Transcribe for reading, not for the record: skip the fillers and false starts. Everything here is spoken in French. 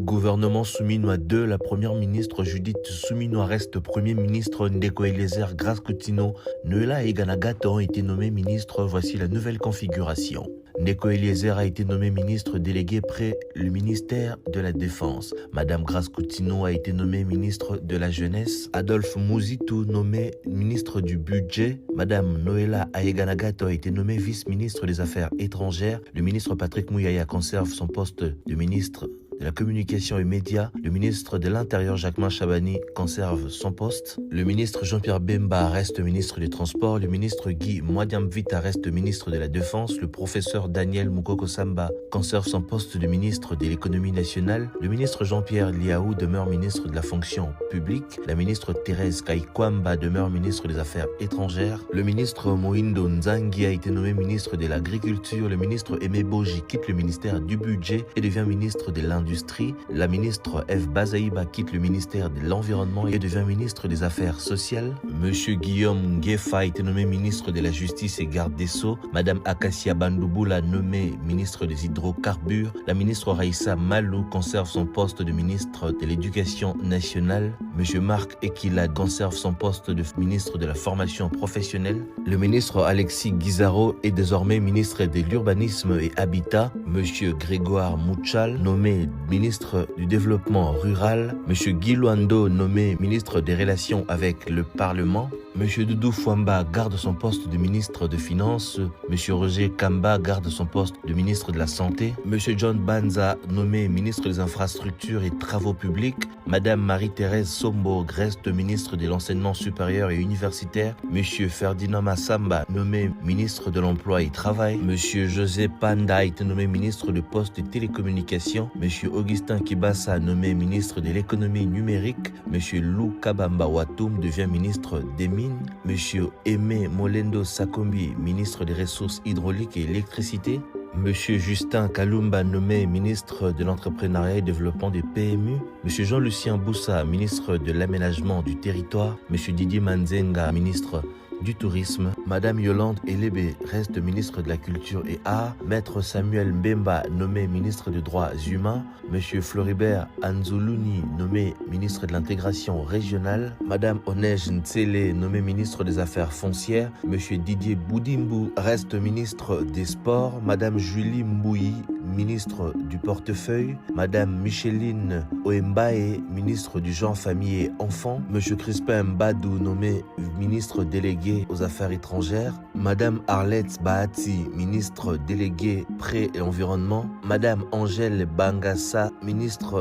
Gouvernement Souminois 2, la première ministre Judith Souminois reste premier ministre. Ndeko Eliezer Grace Coutinho, Noela Eganagata ont été nommés ministres. Voici la nouvelle configuration. Ndeko Eliezer a été nommé ministre délégué près le ministère de la Défense. Madame Grace Coutinho a été nommée ministre de la Jeunesse. Adolphe Mouzitou nommé ministre du Budget. Madame Noela Eganagata a été nommée vice-ministre des Affaires étrangères. Le ministre Patrick Mouyaya conserve son poste de ministre de la Communication et Médias. Le ministre de l'Intérieur Jacquemain Chabani conserve son poste. Le ministre Jean-Pierre Bemba reste ministre des Transports. Le ministre Guy Mwadiamvita reste ministre de la Défense. Le professeur Daniel Mukoko Samba conserve son poste de ministre de l'Économie nationale. Le ministre Jean-Pierre Liaou demeure ministre de la Fonction publique. La ministre Thérèse Kaikwamba demeure ministre des Affaires étrangères. Le ministre Moindo Nzangi a été nommé ministre de l'Agriculture. Le ministre Aimé Boji quitte le ministère du Budget et devient ministre de l'Industrie. La ministre F. Bazaïba quitte le ministère de l'Environnement et devient ministre des Affaires sociales. Monsieur Guillaume Nguefa a été nommé ministre de la Justice et garde des Sceaux. Madame Akassia Bandouboula nommée ministre des Hydrocarbures. La ministre Raïssa Malou conserve son poste de ministre de l'Éducation nationale. Monsieur Marc Ekila conserve son poste de ministre de la Formation professionnelle. Le ministre Alexis Guizaro est désormais ministre de l'Urbanisme et Habitat. Monsieur Grégoire Mouchal nommé ministre du Développement rural. Monsieur Guy Luando nommé ministre des Relations avec le Parlement. Monsieur Doudou Fouamba garde son poste de ministre des Finances. Monsieur Roger Kamba garde son poste de ministre de la Santé. Monsieur John Banza nommé ministre des Infrastructures et Travaux publics. Madame Marie-Thérèse Sombo reste ministre de l'Enseignement supérieur et universitaire. Monsieur Ferdinand Massamba nommé ministre de l'Emploi et Travail. Monsieur José Panda a été nommé ministre de Poste et Télécommunications. Monsieur Augustin Kibassa nommé ministre de l'Économie numérique. Monsieur Lou Kabamba Watoum devient ministre des Mines. Monsieur Aimé Molendo Sakombi, ministre des Ressources hydrauliques et électricité. Monsieur Justin Kalumba nommé ministre de l'Entrepreneuriat et Développement des PMU. Monsieur Jean-Lucien Boussa, ministre de l'Aménagement du Territoire. Monsieur Didier Manzenga, ministre du Tourisme. Madame Yolande Elebe reste ministre de la Culture et Arts. Maître Samuel Mbemba nommé ministre des Droits Humains. Monsieur Floribert Anzoulouni nommé ministre de l'Intégration régionale. Madame Onej Ntsele nommé ministre des Affaires foncières. Monsieur Didier Boudimbu reste ministre des Sports. Madame Julie Mbouyi, ministre du Portefeuille. Madame Micheline Oembae, ministre du Genre, Famille et Enfants. Monsieur Crispin Mbadou nommé ministre délégué aux Affaires étrangères. Madame Arlette Bahati, ministre déléguée Pré et Environnement. Madame Angèle Bangassa, ministre